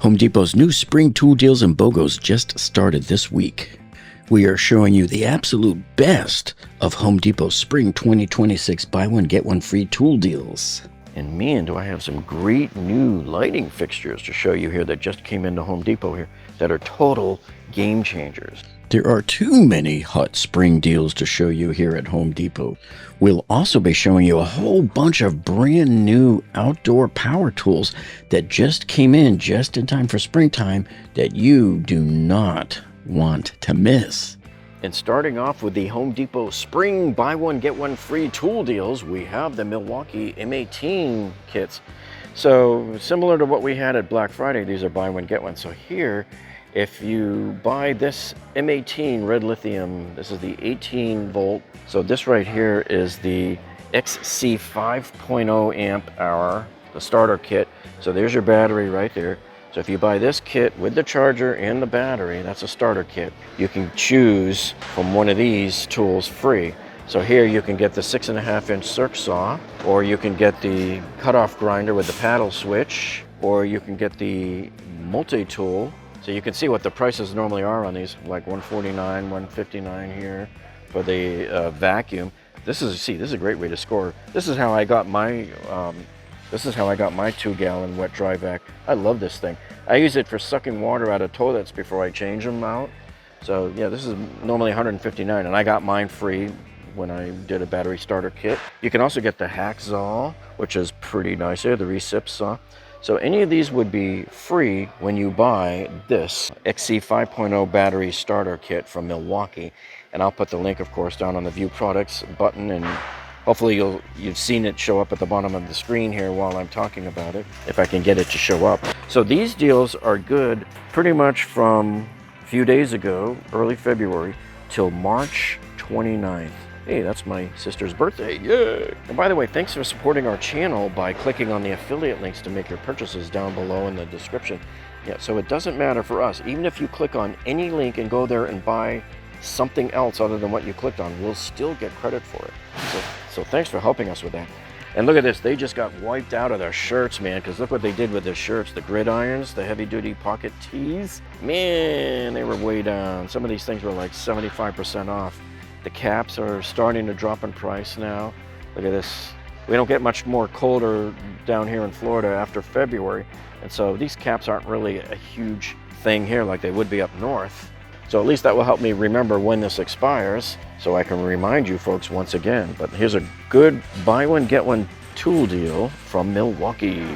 Home Depot's new spring tool deals and BOGOs just started this week. We are showing you the absolute best of Home Depot's spring 2026 buy one get one free tool deals. And man, do I have some great new lighting fixtures to show you here that just came into Home Depot here that are total game changers. There are too many hot spring deals to show you here at Home Depot. We'll also be showing you a whole bunch of brand new outdoor power tools that just came in just in time for springtime that you do not want to miss. And starting off with the Home Depot spring buy one get one free tool deals, we have the Milwaukee M18 kits. So similar to what we had at Black Friday, these are buy one get one. So here, if you buy this M18 red lithium, this is the 18 volt. So this right here is the XC 5.0 amp hour, the starter kit. So there's your battery right there. So if you buy this kit with the charger and the battery, that's a starter kit, you can choose from one of these tools free. So here you can get the 6.5-inch circ saw, or you can get the cutoff grinder with the paddle switch, or you can get the multi-tool. So you can see what the prices normally are on these, like $149, $159 here for the vacuum. This is a great way to score. This is how I got my 2-gallon wet dry vac. I love this thing. I use it for sucking water out of toilets before I change them out. So yeah, this is normally $159, and I got mine free when I did a battery starter kit. You can also get the hacksaw, which is pretty nice here, the recip saw. So any of these would be free when you buy this XC 5.0 battery starter kit from Milwaukee. And I'll put the link, of course, down on the View Products button, and hopefully you've seen it show up at the bottom of the screen here while I'm talking about it, if I can get it to show up. So these deals are good pretty much from a few days ago, early February, till March 29th. Hey, that's my sister's birthday, yay! And by the way, thanks for supporting our channel by clicking on the affiliate links to make your purchases down below in the description. Yeah, so it doesn't matter for us. Even if you click on any link and go there and buy something else other than what you clicked on, we'll still get credit for it. So thanks for helping us with that. And look at this, they just got wiped out of their shirts, man, because look what they did with their shirts. The gridirons, the heavy-duty pocket tees, man, they were way down. Some of these things were like 75% off. The caps are starting to drop in price now. Look at this. We don't get much more colder down here in Florida after February, and so these caps aren't really a huge thing here like they would be up north. So at least that will help me remember when this expires, so I can remind you folks once again. But here's a good buy one get one tool deal from Milwaukee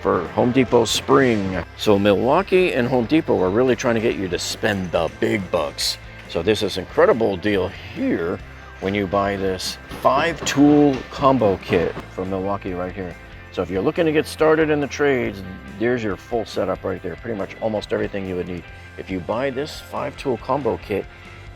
for Home Depot spring. So Milwaukee and Home Depot are really trying to get you to spend the big bucks. So this is an incredible deal here when you buy this 5-tool combo kit from Milwaukee right here. So if you're looking to get started in the trades, there's your full setup right there. Pretty much almost everything you would need. If you buy this 5-tool combo kit,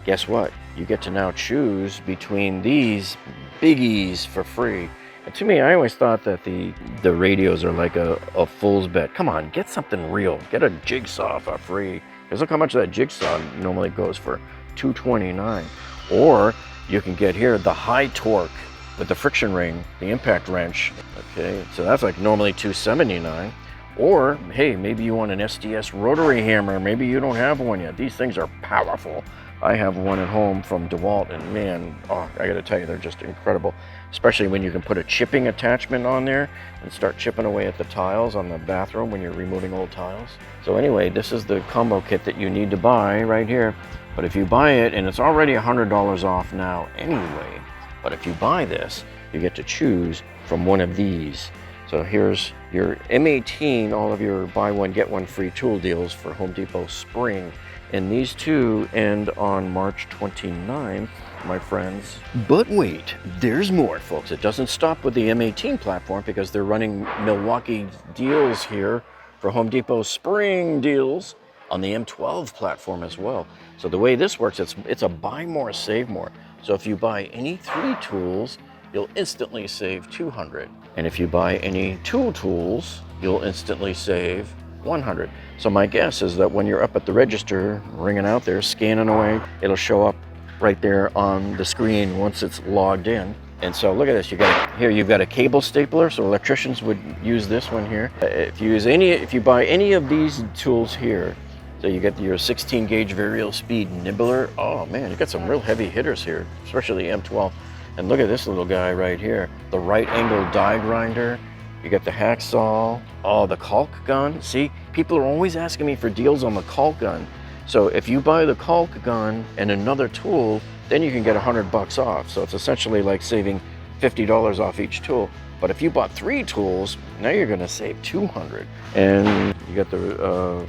guess what? You get to now choose between these biggies for free. And to me, I always thought that the radios are like a fool's bet. Come on, get something real. Get a jigsaw for free. Because look how much that jigsaw normally goes for. $229. Or you can get here the high torque with the friction ring, the impact wrench. Okay, so that's like normally $279. Or hey, maybe you want an SDS rotary hammer. Maybe you don't have one yet. These things are powerful. I have one at home from DeWalt, and man, oh, I gotta tell you, they're just incredible. Especially when you can put a chipping attachment on there and start chipping away at the tiles on the bathroom when you're removing old tiles. So anyway, this is the combo kit that you need to buy right here. But if you buy it, and it's already $100 off now anyway, but if you buy this, you get to choose from one of these. So here's your M18, all of your buy one, get one free tool deals for Home Depot spring. And these two end on March 29th, my friends. But wait, there's more, folks. It doesn't stop with the M18 platform because they're running Milwaukee deals here for Home Depot spring deals on the M12 platform as well. So the way this works, it's a buy more, save more. So if you buy any 3 tools, you'll instantly save $200. And if you buy any 2 tools, you'll instantly save $100. So my guess is that when you're up at the register, ringing out there, scanning away, it'll show up right there on the screen once it's logged in. And so look at this, here you've got a cable stapler, so electricians would use this one here. If you buy any of these tools here, so you get your 16 gauge variable speed nibbler. Oh man, you got some real heavy hitters here, especially the M12. And look at this little guy right here, the right angle die grinder. You got the hacksaw, oh, the caulk gun. See, people are always asking me for deals on the caulk gun. So if you buy the caulk gun and another tool, then you can get $100 off. So it's essentially like saving $50 off each tool. But if you bought 3 tools, now you're gonna save $200. And you got of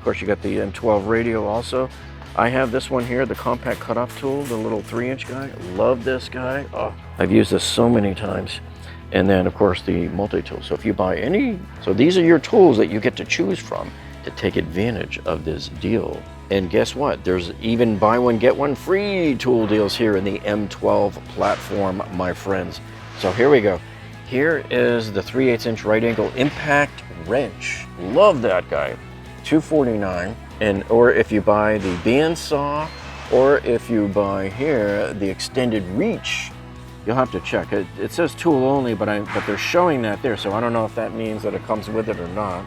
course you got the M12 radio also. I have this one here, the compact cutoff tool, the little 3-inch guy. Love this guy. Oh, I've used this so many times. And then of course the multi-tool. So if you buy so these are your tools that you get to choose from to take advantage of this deal. And guess what? There's even buy one, get one free tool deals here in the M12 platform, my friends. So here we go. Here is the 3/8-inch right angle impact wrench. Love that guy. $249. And or if you buy the bandsaw, or if you buy here the extended reach, you'll have to check. It says tool only, but they're showing that there, so I don't know if that means that it comes with it or not.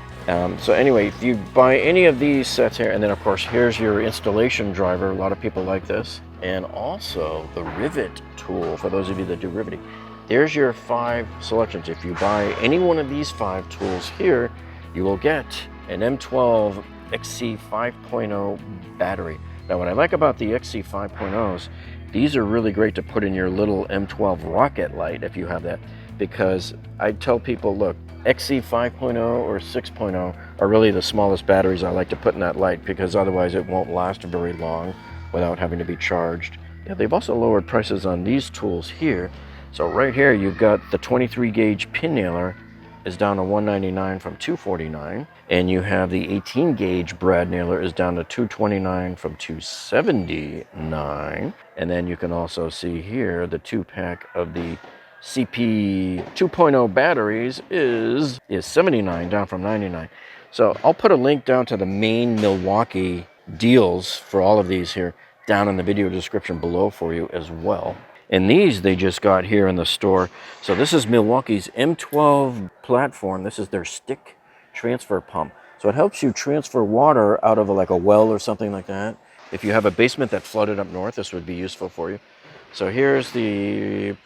So anyway, if you buy any of these sets here, and then of course here's your installation driver. A lot of people like this. And also the rivet tool, for those of you that do riveting. There's your 5 selections. If you buy any one of these 5 tools here, you will get an M12 XC 5.0 battery. Now what I like about the XC 5.0s, these are really great to put in your little M12 rocket light if you have that, because I tell people, look, XC 5.0 or 6.0 are really the smallest batteries I like to put in that light, because otherwise it won't last very long without having to be charged. Yeah, they've also lowered prices on these tools here. So right here you've got the 23 gauge pin nailer is down to $199 from $249, and you have the 18 gauge brad nailer is down to $229 from $279. And then you can also see here the 2-pack of the CP 2.0 batteries is $79, down from $99. So I'll put a link down to the main Milwaukee deals for all of these here down in the video description below for you as well. And these they just got here in the store. So this is Milwaukee's M12 platform. This is their stick transfer pump. So it helps you transfer water out of like a well or something like that. If you have a basement that flooded up north, this would be useful for you. So here's the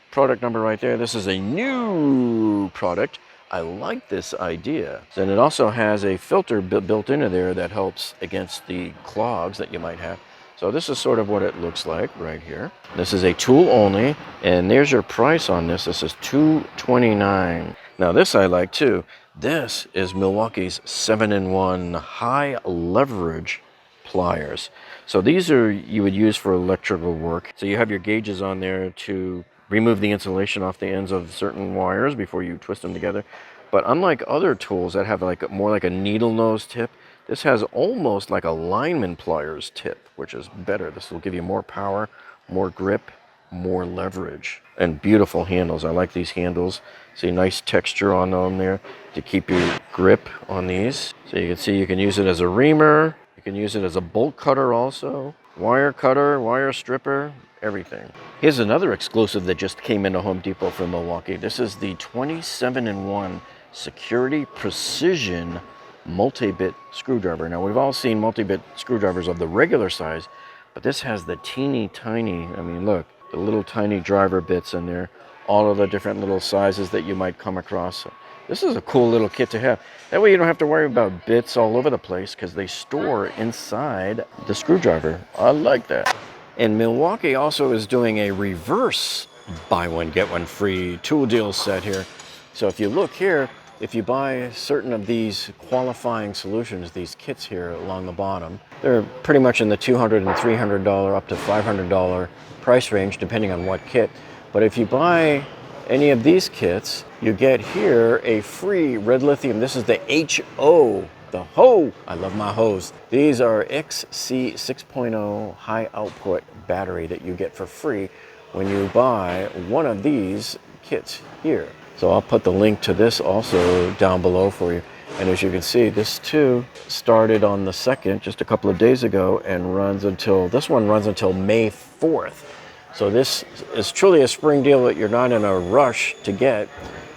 product number right there. This is a new product. I like this idea. And it also has a filter built into there that helps against the clogs that you might have. So this is sort of what it looks like right here. This is a tool only, and there's your price on this. This is $229. Now this I like too. This is Milwaukee's 7-in-1 high leverage pliers. So these are you would use for electrical work. So you have your gauges on there to remove the insulation off the ends of certain wires before you twist them together. But unlike other tools that have like more like a needle nose tip, this has almost like a lineman pliers tip, which is better. This will give you more power, more grip, more leverage, and beautiful handles. I like these handles. See, nice texture on them there to keep your grip on these. So you can see you can use it as a reamer. You can use it as a bolt cutter also, wire cutter, wire stripper, everything. Here's another exclusive that just came into Home Depot from Milwaukee. This is the 27-in-1 Security Precision multi-bit screwdriver. Now we've all seen multi-bit screwdrivers of the regular size, but this has the teeny tiny, I mean look, the little tiny driver bits in there, all of the different little sizes that you might come across. So this is a cool little kit to have. That way you don't have to worry about bits all over the place because they store inside the screwdriver. I like that. And Milwaukee also is doing a reverse buy one get one free tool deal set here. So if you look here, if you buy certain of these qualifying solutions, these kits here along the bottom, they're pretty much in the $200 and $300 up to $500 price range, depending on what kit. But if you buy any of these kits, you get here a free red lithium. This is the HO, the HO. I love my hose. These are XC 6.0 high output battery that you get for free when you buy one of these kits here. So I'll put the link to this also down below for you. And as you can see, this too started on the 2nd, just a couple of days ago, and runs until, this one runs until May 4th. So this is truly a spring deal that you're not in a rush to get,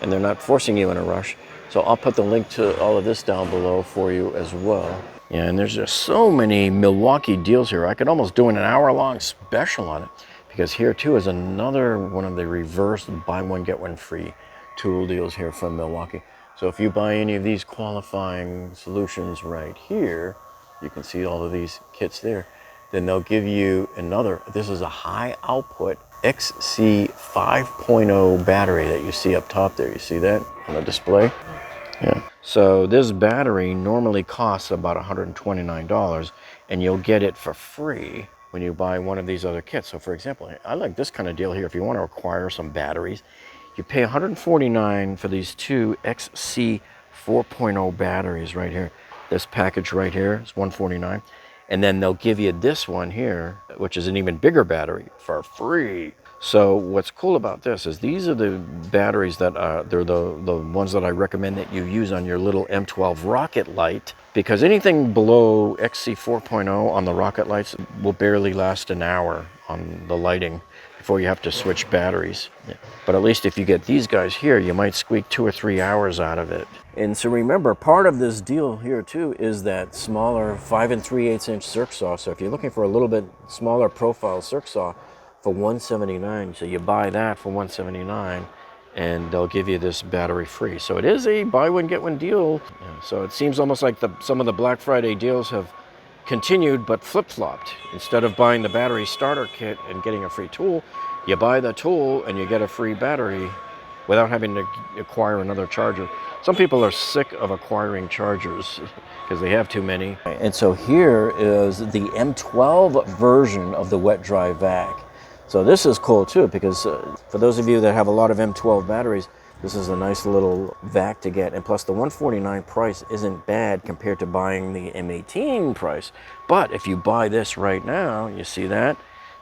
and they're not forcing you in a rush. So I'll put the link to all of this down below for you as well. Yeah, and there's just so many Milwaukee deals here. I could almost do an hour-long special on it, because here too is another one of the reverse buy one get one free tool deals here from Milwaukee. So if you buy any of these qualifying solutions right here, you can see all of these kits there, then they'll give you another. This is a high output XC 5.0 battery that you see up top there. You see that on the display? Yeah. So this battery normally costs about $129, and you'll get it for free when you buy one of these other kits. So for example, I like this kind of deal here. If you want to acquire some batteries, you pay $149 for these two XC 4.0 batteries right here. This package right here is $149. And then they'll give you this one here, which is an even bigger battery, for free. So what's cool about this is these are the batteries that they're the ones that I recommend that you use on your little M12 rocket light, because anything below XC 4.0 on the rocket lights will barely last an hour on the lighting before you have to switch batteries. Yeah. But at least if you get these guys here, you might squeak 2 or 3 hours out of it. And so remember, part of this deal here too is that smaller 5 3/8 inch circ saw. So if you're looking for a little bit smaller profile circ saw for $179, so you buy that for $179, and they'll give you this battery free. So it is a buy one get one deal. Yeah, so it seems almost like some of the Black Friday deals have continued but flip-flopped. Instead of buying the battery starter kit and getting a free tool, you buy the tool and you get a free battery without having to acquire another charger. Some people are sick of acquiring chargers because they have too many. And so here is the M12 version of the wet dry vac. So this is cool too, because for those of you that have a lot of M12 batteries, this is a nice little vac to get. And plus the $149 price isn't bad compared to buying the M18 price. But if you buy this right now, you see that?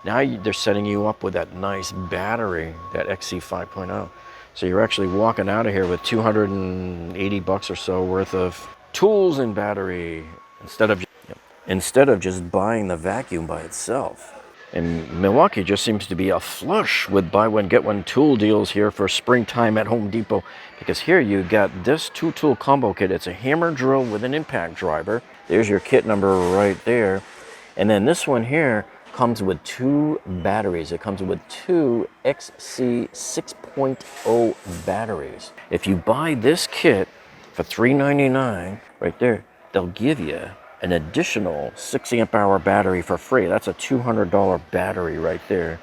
Now they're setting you up with that nice battery, that XC 5.0. So you're actually walking out of here with $280 or so worth of tools and battery instead of just buying the vacuum by itself. And Milwaukee just seems to be a flush with buy one get one tool deals here for springtime at Home Depot, because here you got this 2-tool combo kit. It's a hammer drill with an impact driver. There's your kit number right there. And then this one here comes with 2 batteries. It comes with 2 XC 6.0 batteries. If you buy this kit for $399 right there, they'll give you an additional 6 amp hour battery for free. That's a $200 battery right there.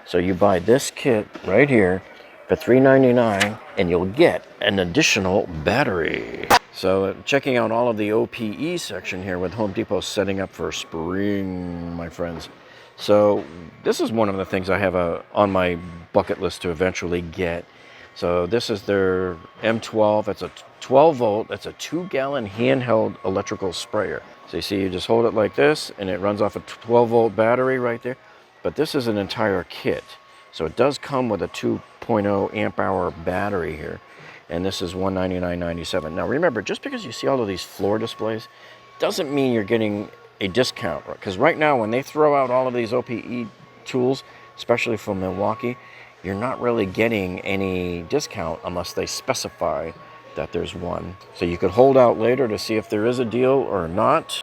So you buy this kit right here for $399 and you'll get an additional battery. So checking out all of the OPE section here with Home Depot setting up for spring, my friends. So this is one of the things I have on my bucket list to eventually get. So this is their M12. It's a 12 volt. It's a 2-gallon handheld electrical sprayer. So you see, you just hold it like this and it runs off a 12 volt battery right there. But this is an entire kit. So it does come with a 2.0 amp hour battery here. And this is $199.97. Now remember, just because you see all of these floor displays doesn't mean you're getting a discount. Because right now when they throw out all of these OPE tools, especially from Milwaukee, you're not really getting any discount unless they specify that there's one. So you could hold out later to see if there is a deal or not.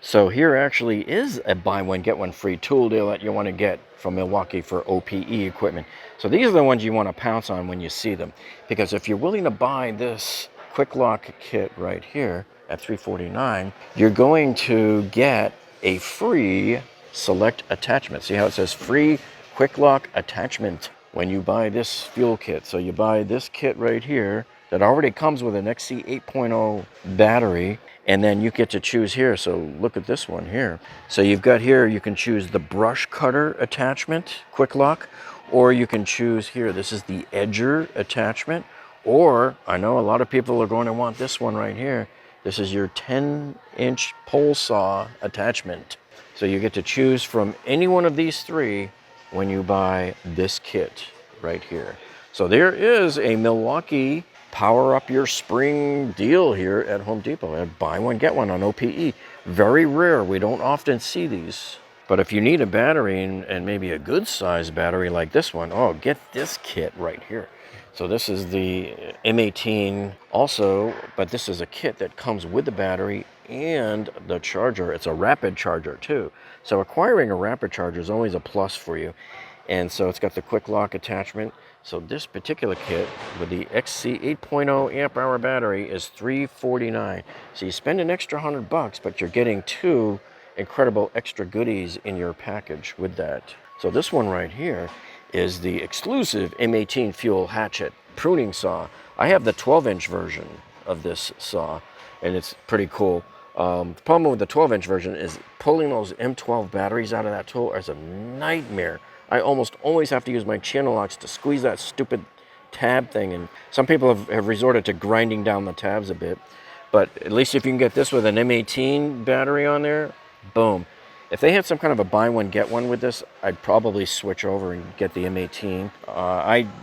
So here actually is a buy one get one free tool deal that you want to get from Milwaukee for OPE equipment. So these are the ones you want to pounce on when you see them, because if you're willing to buy this quick lock kit right here at $349, you're going to get a free select attachment. See how it says free quick lock attachment when you buy this fuel kit. So you buy this kit right here that already comes with an XC 8.0 battery, and then you get to choose here. So look at this one here. So you've got here, you can choose the brush cutter attachment, quick lock, or you can choose here, this is the edger attachment, or I know a lot of people are going to want this one right here. This is your 10-inch pole saw attachment. So you get to choose from any one of these 3 when you buy this kit right here. So there is a Milwaukee power up your spring deal here at Home Depot. Buy one, get one on OPE. Very rare. We don't often see these. But if you need a battery and maybe a good size battery like this one, oh, get this kit right here. So this is the M18 also, but this is a kit that comes with the battery and the charger. It's a rapid charger too. So acquiring a rapid charger is always a plus for you. And so it's got the quick lock attachment. So this particular kit with the XC 8.0 amp hour battery is $349. So you spend an extra $100, but you're getting two incredible extra goodies in your package with that. So this one right here is the exclusive M18 fuel hatchet pruning saw. I have the 12-inch version of this saw, and it's pretty cool. The problem with the 12-inch version is pulling those M12 batteries out of that tool is a nightmare. I almost always have to use my channel locks to squeeze that stupid tab thing, and some people have resorted to grinding down the tabs a bit. But at least if you can get this with an M18 battery on there, boom. If they had some kind of a buy one, get one with this, I'd probably switch over and get the M18.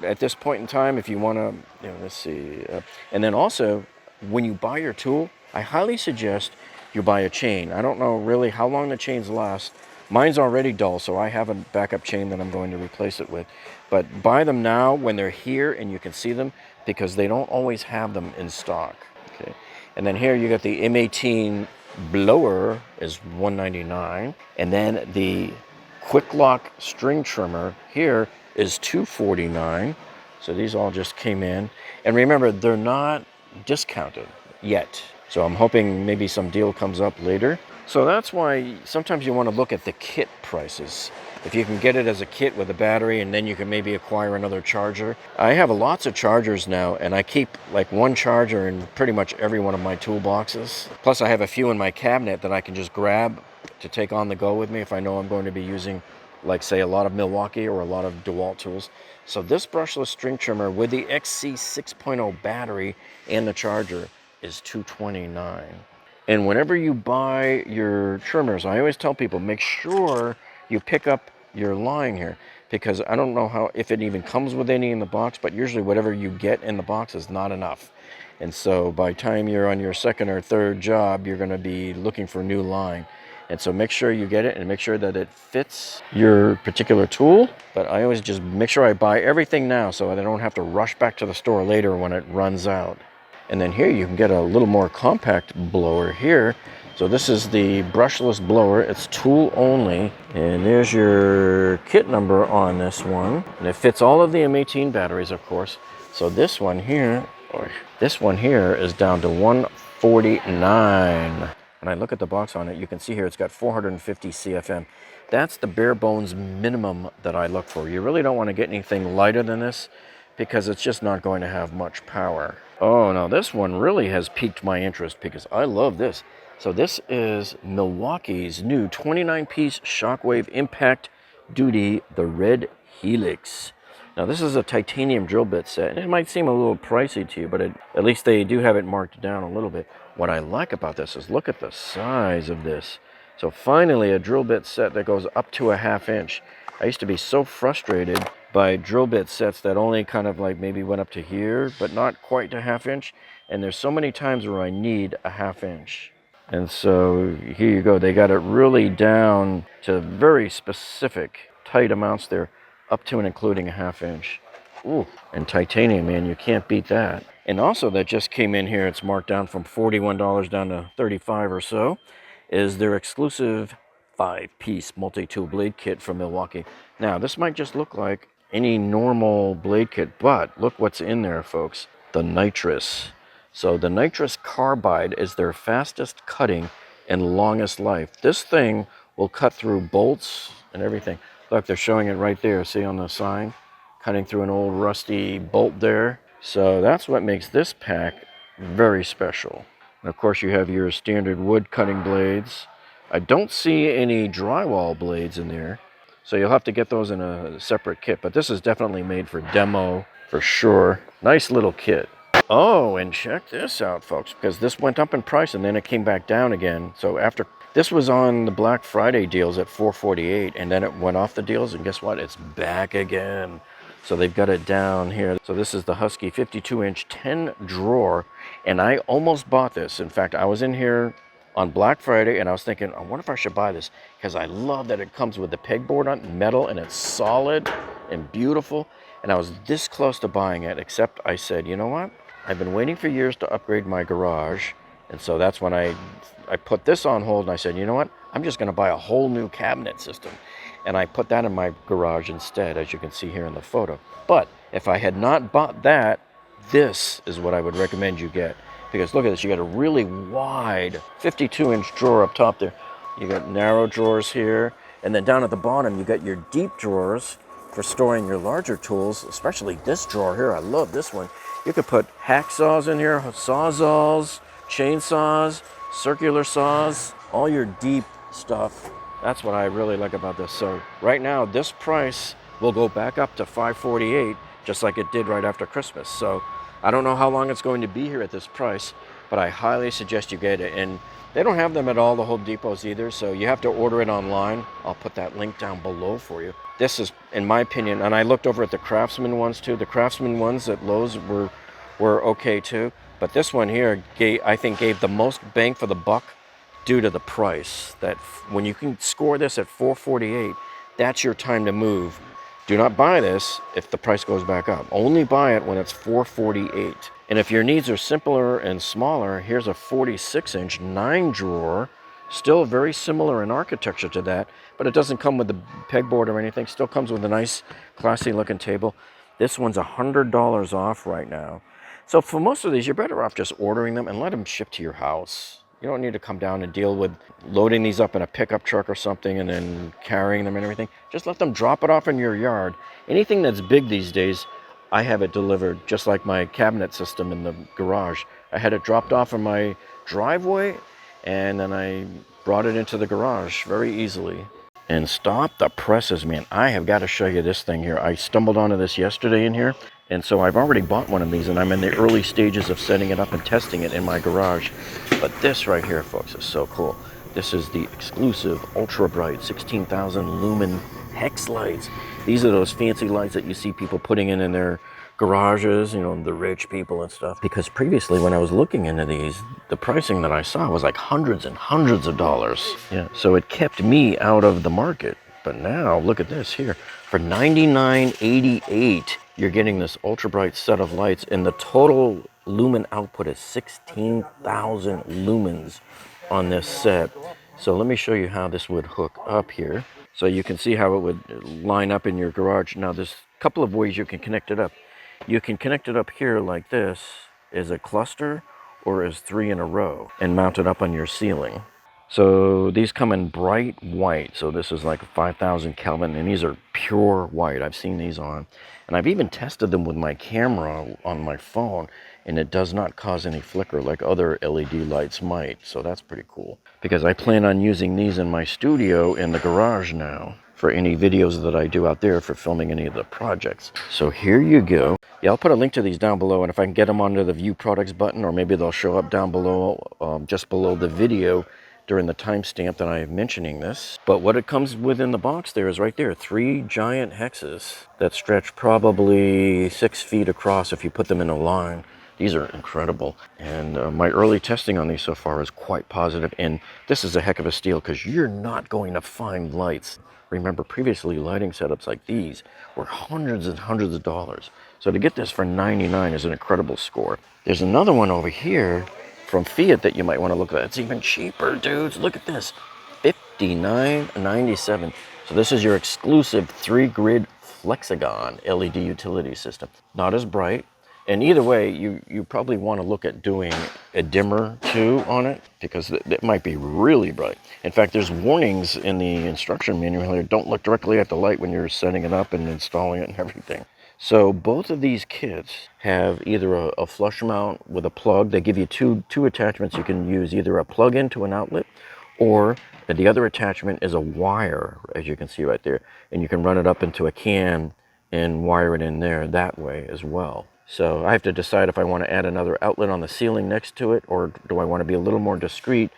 At this point in time, if you want to, let's see. And then also, when you buy your tool, I highly suggest you buy a chain. I don't know really how long the chains last. Mine's already dull, so I have a backup chain that I'm going to replace it with. But buy them now when they're here and you can see them, because they don't always have them in stock. Okay. And then here you got the M18 blower is $199, and then the quick lock string trimmer here is $249. So these all just came in, and remember, they're not discounted yet, so I'm hoping maybe some deal comes up later. So that's why sometimes you want to look at the kit prices. If you can get it as a kit with a battery, and then you can maybe acquire another charger. I have lots of chargers now, and I keep like one charger in pretty much every one of my toolboxes. Plus I have a few in my cabinet that I can just grab to take on the go with me if I know I'm going to be using, like, say, a lot of Milwaukee or a lot of DeWalt tools. So this brushless string trimmer with the XC 6.0 battery and the charger is $229. And whenever you buy your trimmers, I always tell people, make sure you pick up your line here, because I don't know if it even comes with any in the box, but usually whatever you get in the box is not enough. And so by the time you're on your second or third job, you're going to be looking for new line. And so make sure you get it, and make sure that it fits your particular tool. But I always just make sure I buy everything now so I don't have to rush back to the store later when it runs out. And then here you can get a little more compact blower here. So this is the brushless blower. It's tool only. And there's your kit number on this one. And it fits all of the M18 batteries, of course. So this one here is down to $149. When I look at the box on it, you can see here it's got 450 CFM. That's the bare bones minimum that I look for. You really don't want to get anything lighter than this, because it's just not going to have much power. Oh, now this one really has piqued my interest, because I love this. So this is Milwaukee's new 29-piece Shockwave Impact Duty, the Red Helix. Now this is a titanium drill bit set, and it might seem a little pricey to you, but at least they do have it marked down a little bit. What I like about this is look at the size of this. So finally a drill bit set that goes up to a 1/2 inch. I used to be so frustrated by drill bit sets that only kind of like maybe went up to here, but not quite to 1/2 inch. And there's so many times where I need a 1/2 inch. And so here you go. They got it really down to very specific, tight amounts there, up to and including a 1/2 inch. Ooh, and titanium, man, you can't beat that. And also that just came in here, it's marked down from $41 down to $35 or so, is their exclusive 5-piece multi-tool blade kit from Milwaukee. Now, this might just look like any normal blade kit, but look what's in there, folks. The nitrous. So the nitrous carbide is their fastest cutting and longest life. This thing will cut through bolts and everything. Look, they're showing it right there. See on the sign? Cutting through an old rusty bolt there. So that's what makes this pack very special. And of course you have your standard wood cutting blades. I don't see any drywall blades in there, so you'll have to get those in a separate kit. But this is definitely made for demo for sure. Nice little kit. Oh, and check this out, folks, because this went up in price and then it came back down again. So after this was on the Black Friday deals at $448, and then it went off the deals, and guess what? It's back again. So they've got it down here. So this is the Husky 52-inch 10 drawer, and I almost bought this. In fact, I was in here on Black Friday, and I was thinking, I wonder if I should buy this, because I love that it comes with the pegboard on metal, and it's solid and beautiful. And I was this close to buying it, except I said, you know what? I've been waiting for years to upgrade my garage, and so that's when I put this on hold, and I said, you know what? I'm just going to buy a whole new cabinet system. And I put that in my garage instead, as you can see here in the photo. But if I had not bought that, this is what I would recommend you get. Because look at this, you got a really wide 52-inch drawer up top there. You got narrow drawers here, and then down at the bottom you got your deep drawers for storing your larger tools, especially this drawer here. I love this one. You could put hacksaws in here, sawzalls, chainsaws, circular saws, all your deep stuff. That's what I really like about this. So right now, this price will go back up to $548, just like it did right after Christmas. So I don't know how long it's going to be here at this price, but I highly suggest you get it. And they don't have them at all the Home Depots either, so you have to order it online. I'll put that link down below for you. This is, in my opinion, and I looked over at the Craftsman ones too. The Craftsman ones at Lowe's were okay too, but this one here, I think, gave the most bang for the buck due to the price. That when you can score this at $448, that's your time to move. Do not buy this if the price goes back up. Only buy it when it's $448. And if your needs are simpler and smaller, here's a 46-inch 9-drawer. Still very similar in architecture to that, but it doesn't come with the pegboard or anything. Still comes with a nice, classy-looking table. This one's $100 off right now. So for most of these, you're better off just ordering them and let them ship to your house. You don't need to come down and deal with loading these up in a pickup truck or something and then carrying them and everything. Just let them drop it off in your yard. Anything that's big these days, I have it delivered, just like my cabinet system in the garage. I had it dropped off in my driveway, and then I brought it into the garage very easily. And stop the presses, man. I have got to show you this thing here. I stumbled onto this yesterday in here, and so I've already bought one of these, and I'm in the early stages of setting it up and testing it in my garage. But this right here, folks, is so cool. This is the exclusive ultra bright 16,000 lumen hex lights. These are those fancy lights that you see people putting in their garages, you know, the rich people and stuff. Because previously when I was looking into these, the pricing that I saw was like hundreds and hundreds of dollars. Yeah, so it kept me out of the market. But now look at this here. For $99.88, you're getting this ultra bright set of lights, and the total lumen output is 16,000 lumens on this set. So let me show you how this would hook up here. So you can see how it would line up in your garage. Now there's a couple of ways you can connect it up. You can connect it up here like this as a cluster or as 3 in a row and mount it up on your ceiling. So these come in bright white. So this is like 5,000 Kelvin, and these are pure white. I've seen these on, and I've even tested them with my camera on my phone, and it does not cause any flicker like other LED lights might. So that's pretty cool, because I plan on using these in my studio in the garage now for any videos that I do out there for filming any of the projects. So here you go. Yeah, I'll put a link to these down below, and if I can get them under the View Products button, or maybe they'll show up down below, just below the video during the timestamp that I am mentioning this. But what it comes with in the box there is right there, 3 giant hexes that stretch probably 6 feet across if you put them in a line. These are incredible, and my early testing on these so far is quite positive. And this is a heck of a steal, because you're not going to find lights. Remember, previously lighting setups like these were hundreds and hundreds of dollars. So to get this for $99 is an incredible score. There's another one over here from Fiat that you might want to look at. It's even cheaper, dudes. Look at this, $59.97. So this is your exclusive 3-grid Flexagon LED utility system. Not as bright, and either way, you probably want to look at doing a dimmer too on it, because it might be really bright. In fact, there's warnings in the instruction manual here. Don't look directly at the light when you're setting it up and installing it and everything. So both of these kits have either a flush mount with a plug. They give you two attachments you can use, either a plug into an outlet, or the other attachment is a wire, as you can see right there. And you can run it up into a can and wire it in there that way as well. So I have to decide if I want to add another outlet on the ceiling next to it, or do I want to be a little more discreet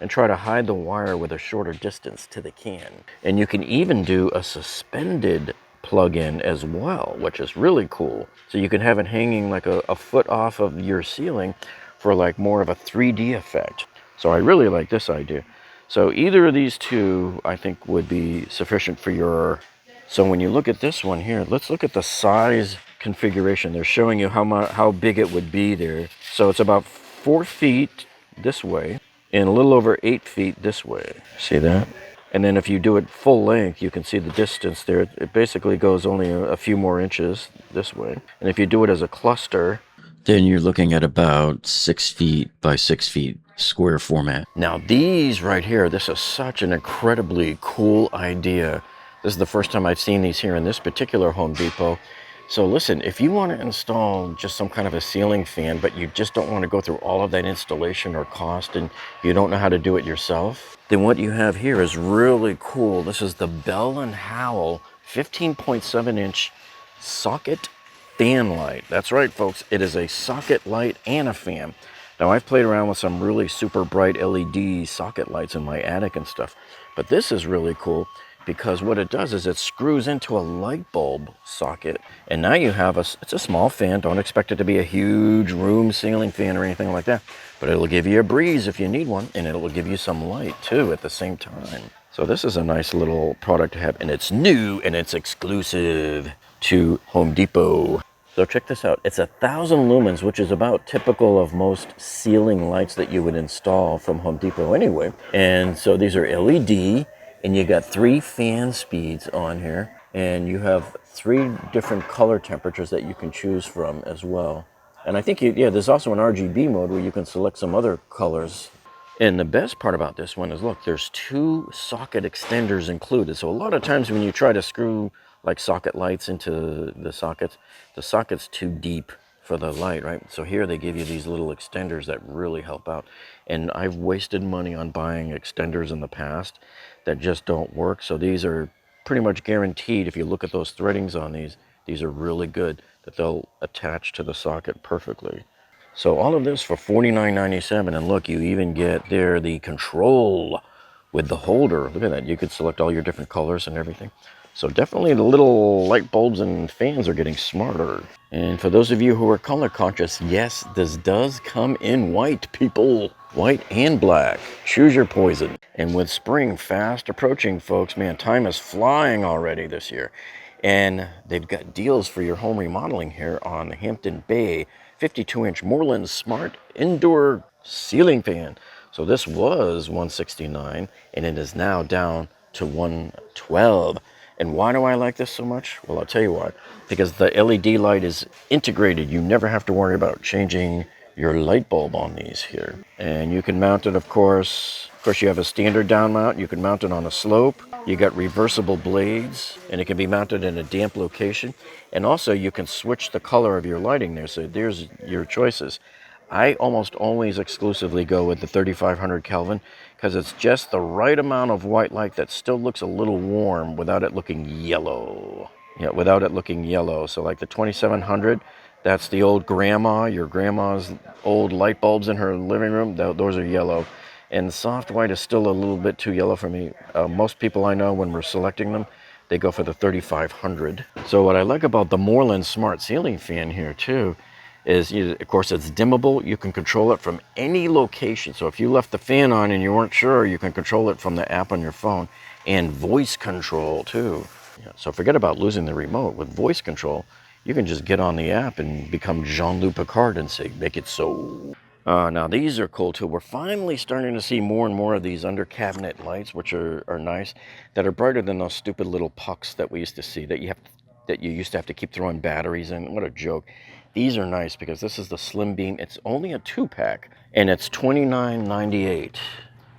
and try to hide the wire with a shorter distance to the can. And you can even do a suspended plug-in as well, which is really cool. So you can have it hanging like a foot off of your ceiling for like more of a 3D effect. So I really like this idea. So either of these two, I think, would be sufficient for your... So when you look at this one here, let's look at the size configuration. They're showing you how big it would be there. So it's about 4 feet this way and a little over 8 feet this way. See that? And then if you do it full length, you can see the distance there. It basically goes only a few more inches this way. And if you do it as a cluster, then you're looking at about 6 feet by 6 feet square format. Now these right here, this is such an incredibly cool idea. This is the first time I've seen these here in this particular Home Depot. So listen, if you want to install just some kind of a ceiling fan, but you just don't want to go through all of that installation or cost, and you don't know how to do it yourself, then what you have here is really cool. This is the Bell & Howell 15.7-inch socket fan light. That's right, folks. It is a socket light and a fan. Now, I've played around with some really super bright LED socket lights in my attic and stuff, but this is really cool because what it does is it screws into a light bulb socket, and now you have it's a small fan. Don't expect it to be a huge room ceiling fan or anything like that, but it'll give you a breeze if you need one, and it'll give you some light too at the same time. So this is a nice little product to have, and it's new and it's exclusive to Home Depot. So check this out. It's 1,000 lumens, which is about typical of most ceiling lights that you would install from Home Depot anyway. And so these are LED, and you got 3 fan speeds on here, and you have 3 different color temperatures that you can choose from as well. And I think, there's also an RGB mode where you can select some other colors. And the best part about this one is, look, there's 2 socket extenders included. So a lot of times when you try to screw like socket lights into the socket's too deep for the light, right? So here they give you these little extenders that really help out. And I've wasted money on buying extenders in the past that just don't work. So these are pretty much guaranteed. If you look at those threadings on these are really good, that they'll attach to the socket perfectly. So all of this for $49.97, and look, you even get there the control with the holder. Look at that. You could select all your different colors and everything. So definitely the little light bulbs and fans are getting smarter. And for those of you who are color conscious, yes, this does come in white, people. White and black. Choose your poison. And with spring fast approaching, folks, man, time is flying already this year. And they've got deals for your home remodeling here on the Hampton Bay 52-inch Moreland Smart Indoor Ceiling Fan. So this was $169, and it is now down to $112. And why do I like this so much? Well, I'll tell you why. Because the LED light is integrated. You never have to worry about changing your light bulb on these here. And you can mount it, of course. Of course, you have a standard down mount. You can mount it on a slope. You got reversible blades, and it can be mounted in a damp location. And also, you can switch the color of your lighting there. So there's your choices. I almost always exclusively go with the 3500 Kelvin because it's just the right amount of white light that still looks a little warm without it looking yellow. Yeah, without it looking yellow. So like the 2700, that's the old grandma, your grandma's old light bulbs in her living room. Those are yellow. And soft white is still a little bit too yellow for me. Most people I know, when we're selecting them, they go for the 3500. So what I like about the Moreland Smart Ceiling Fan here too is, of course, it's dimmable. You can control it from any location. So if you left the fan on and you weren't sure, you can control it from the app on your phone, and voice control too. Yeah, so forget about losing the remote. With voice control, you can just get on the app and become Jean-Luc Picard and say, make it so. Now these are cool too. We're finally starting to see more and more of these under cabinet lights, which are nice, that are brighter than those stupid little pucks that we used to see, that you used to have to keep throwing batteries in. What a joke. These are nice because this is the Slim Beam. It's only a 2-pack, and it's $29.98.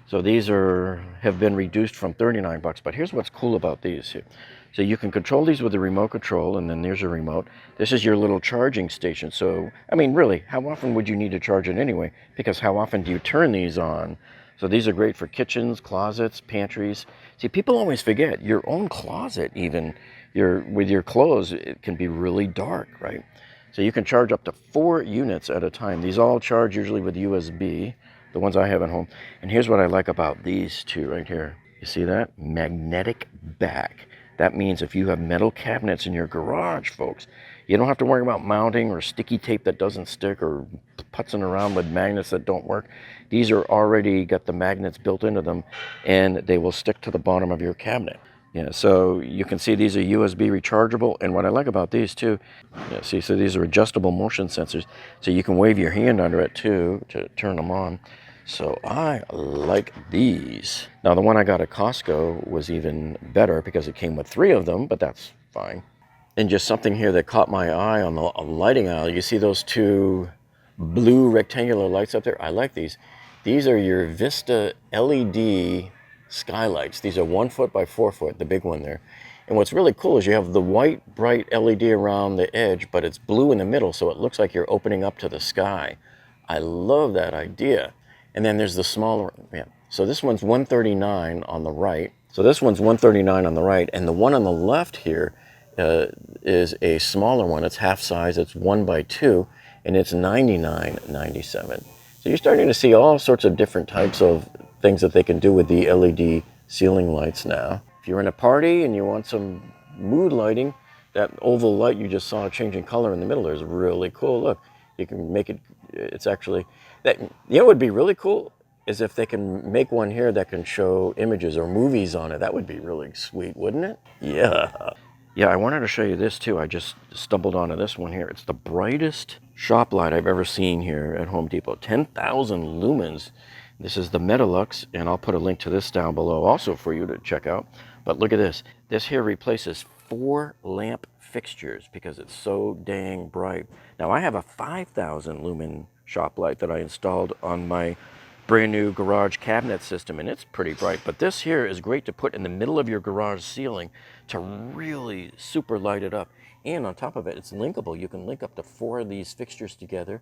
So these have been reduced from $39. But here's what's cool about these here. So you can control these with the remote control, and then there's a remote. This is your little charging station. So, I mean, really, how often would you need to charge it anyway? Because how often do you turn these on? So these are great for kitchens, closets, pantries. See, people always forget your own closet, even with your clothes, it can be really dark, right? So you can charge up to 4 units at a time. These all charge usually with USB, the ones I have at home. And here's what I like about these two right here. You see that? Magnetic back. That means if you have metal cabinets in your garage, folks, you don't have to worry about mounting or sticky tape that doesn't stick or putzing around with magnets that don't work. These are already got the magnets built into them, and they will stick to the bottom of your cabinet. Yeah, so you can see these are USB rechargeable, and what I like about these too, yeah, see, so these are adjustable motion sensors, so you can wave your hand under it too to turn them on. So I like these. Now the one I got at Costco was even better because it came with 3 of them, but that's fine. And just something here that caught my eye on the lighting aisle. You see those 2 blue rectangular lights up there? I like these. These are your Vista LED skylights. These are 1 foot by 4 foot, the big one there. And what's really cool is you have the white, bright LED around the edge, but it's blue in the middle, so it looks like you're opening up to the sky. I love that idea. And then there's the smaller, yeah. So this one's $139 on the right. So this one's $139 on the right, and the one on the left here is a smaller one. It's half size. It's 1 by 2, and it's $99.97. So you're starting to see all sorts of different types of things that they can do with the LED ceiling lights now. If you're in a party and you want some mood lighting, that oval light you just saw changing color in the middle is really cool. Look, you can make it. It's actually that. You know what would be really cool is if they can make one here that can show images or movies on it. That would be really sweet, wouldn't it? Yeah. Yeah, I wanted to show you this too. I just stumbled onto this one here. It's the brightest shop light I've ever seen here at Home Depot. 10,000 lumens. This is the Metalux, and I'll put a link to this down below also for you to check out. But look at this. This here replaces 4 lamp fixtures because it's so dang bright. Now I have a 5,000 lumen shop light that I installed on my brand new garage cabinet system, and it's pretty bright. But this here is great to put in the middle of your garage ceiling to really super light it up. And on top of it, it's linkable. You can link up to 4 of these fixtures together.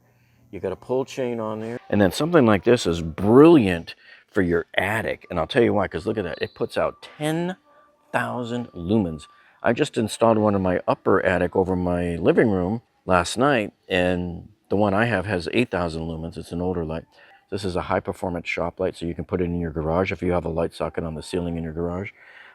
You got a pull chain on there. And then something like this is brilliant for your attic. And I'll tell you why, because look at that. It puts out 10,000 lumens. I just installed one in my upper attic over my living room last night, and the one I have has 8,000 lumens. It's an older light. This is a high-performance shop light, so you can put it in your garage if you have a light socket on the ceiling in your garage.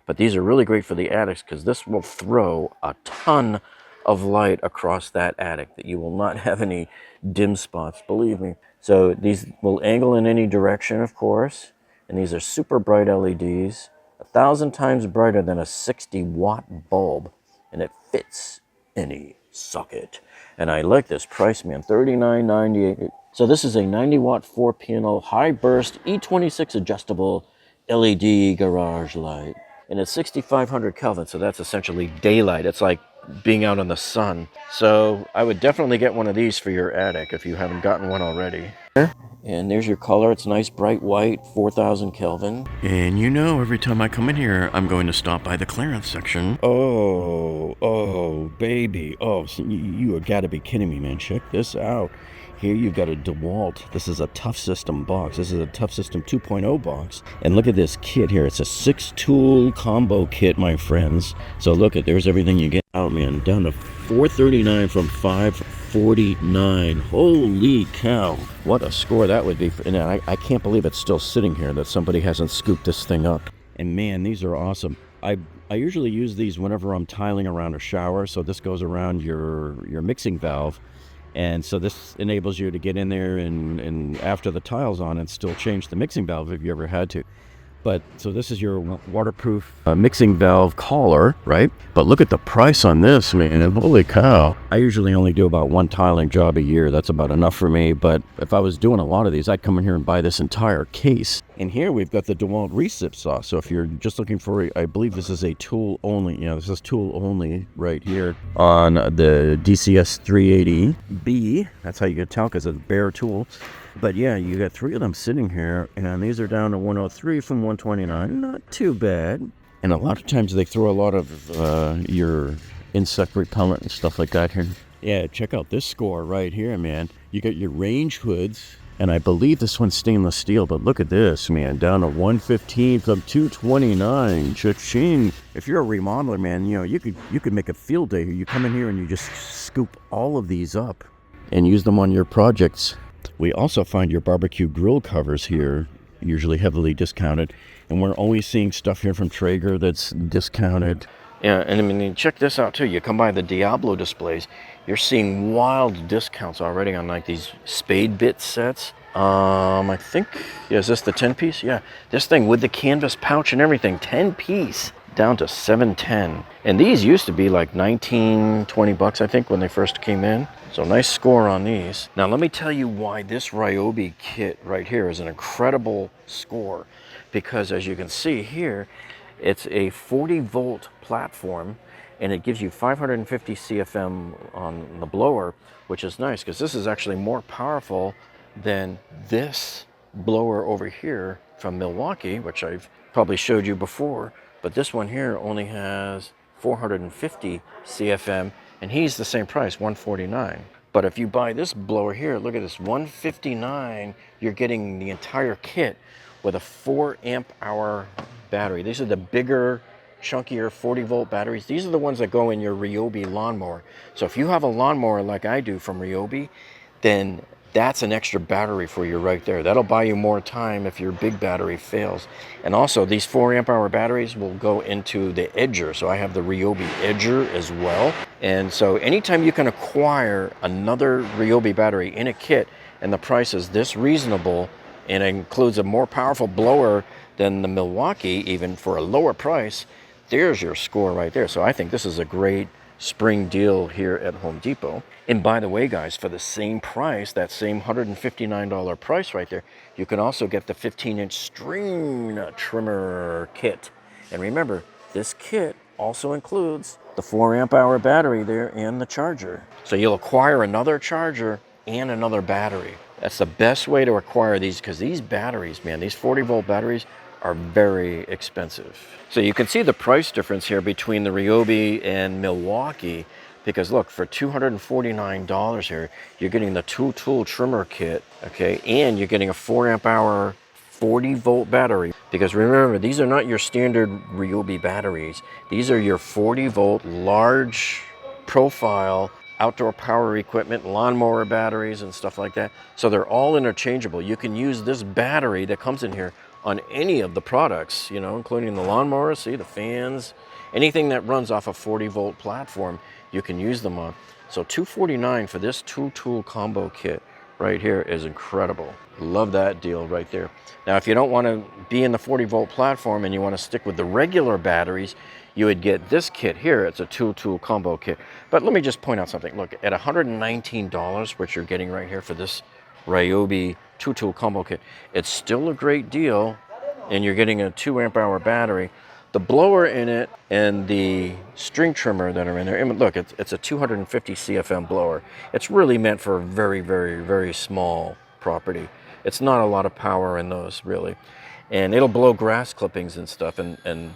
But these are really great for the attics because this will throw a ton of light across that attic that you will not have any dim spots, believe me. So these will angle in any direction, of course, and these are super bright LEDs, 1,000 times brighter than a 60-watt bulb, and it fits any socket. And I like this price, man, $39.98. So this is a 90-watt 4-panel high-burst E26 adjustable LED garage light. And it's 6,500 Kelvin, so that's essentially daylight. It's like being out in the sun. So I would definitely get one of these for your attic if you haven't gotten one already. And there's your color. It's nice bright white, 4,000 Kelvin. And you know, every time I come in here, I'm going to stop by the clearance section. Oh, baby. Oh, so you have got to be kidding me, man. Check this out. Here you've got a DeWalt. This is a Tough System box. This is a Tough System 2.0 box. And look at this kit here. It's a 6-tool combo kit, my friends. So look at, there's everything you get. Oh man, down to $439 from $549. Holy cow. What a score that would be. And I can't believe it's still sitting here, that somebody hasn't scooped this thing up. And man, these are awesome. I usually use these whenever I'm tiling around a shower. So this goes around your mixing valve. And so this enables you to get in there and after the tile's on and still change the mixing valve if you ever had to. But so this is your waterproof mixing valve collar, right? But look at the price on this, man. Holy cow. I usually only do about 1 tiling job a year. That's about enough for me. But if I was doing a lot of these, I'd come in here and buy this entire case. And here we've got the DeWalt recip saw. So if you're just looking for, I believe this is a tool only. You know, this is tool only right here on the DCS 380B. That's how you can tell because it's a bare tool. But yeah, you got 3 of them sitting here, and these are down to 103 from 129. Not too bad. And a lot of times they throw a lot of your insect repellent and stuff like that here. Yeah, check out this score right here, man. You got your range hoods, and I believe this one's stainless steel, but look at this, man. Down to 115 from 229. Cha-ching. If you're a remodeler, man, you know, you could make a field day. You come in here and you just scoop all of these up and use them on your projects. We also find your barbecue grill covers here, usually heavily discounted. And we're always seeing stuff here from Traeger that's discounted. Yeah, and I mean, check this out too. You come by the Diablo displays, you're seeing wild discounts already on like these spade bit sets. I think, yeah, is this the 10 piece? Yeah, this thing with the canvas pouch and everything, 10 piece, down to 710. And these used to be like 19, 20 bucks, I think, when they first came in. So nice score on these. Now let me tell you why this Ryobi kit right here is an incredible score. Because as you can see here, it's a 40 volt platform, and it gives you 550 CFM on the blower, which is nice because this is actually more powerful than this blower over here from Milwaukee, which I've probably showed you before. But this one here only has 450 CFM, and he's the same price, 149. But if you buy this blower here, look at this, 159, you're getting the entire kit with a 4 amp hour battery. These are the bigger, chunkier 40 volt batteries. These are the ones that go in your Ryobi lawnmower. So if you have a lawnmower like I do from Ryobi, then that's an extra battery for you right there. That'll buy you more time if your big battery fails. And also these 4 amp hour batteries will go into the Edger. So I have the Ryobi Edger as well. And so anytime you can acquire another Ryobi battery in a kit and the price is this reasonable, and it includes a more powerful blower than the Milwaukee, even for a lower price, there's your score right there. So I think this is a great spring deal here at Home Depot. And by the way, guys, for the same price, that same $159 price right there, you can also get the 15-inch string trimmer kit. And remember, this kit also includes the 4 amp hour battery there and the charger. So you'll acquire another charger and another battery. That's the best way to acquire these, because these batteries, man, these 40 volt batteries are very expensive. So you can see the price difference here between the Ryobi and Milwaukee, because look, for $249 here, you're getting the tool trimmer kit, okay, and you're getting a 4 amp hour 40 volt battery. Because remember, these are not your standard Ryobi batteries. These are your 40 volt large profile outdoor power equipment, lawnmower batteries and stuff like that. So they're all interchangeable. You can use this battery that comes in here on any of the products, you know, including the lawnmower, see, the fans, anything that runs off a 40 volt platform, you can use them on. So $249 for this tool combo kit right here is incredible. Love that deal right there. Now, if you don't want to be in the 40 volt platform and you want to stick with the regular batteries, you would get this kit here. It's a tool combo kit. But let me just point out something. Look, at $119, which you're getting right here for this Ryobi tool combo kit, it's still a great deal, and you're getting a 2 amp hour battery. The blower in it and the string trimmer that are in there, and look, it's a 250 CFM blower. It's really meant for a very, very, very small property. It's not a lot of power in those, really. And it'll blow grass clippings and stuff, and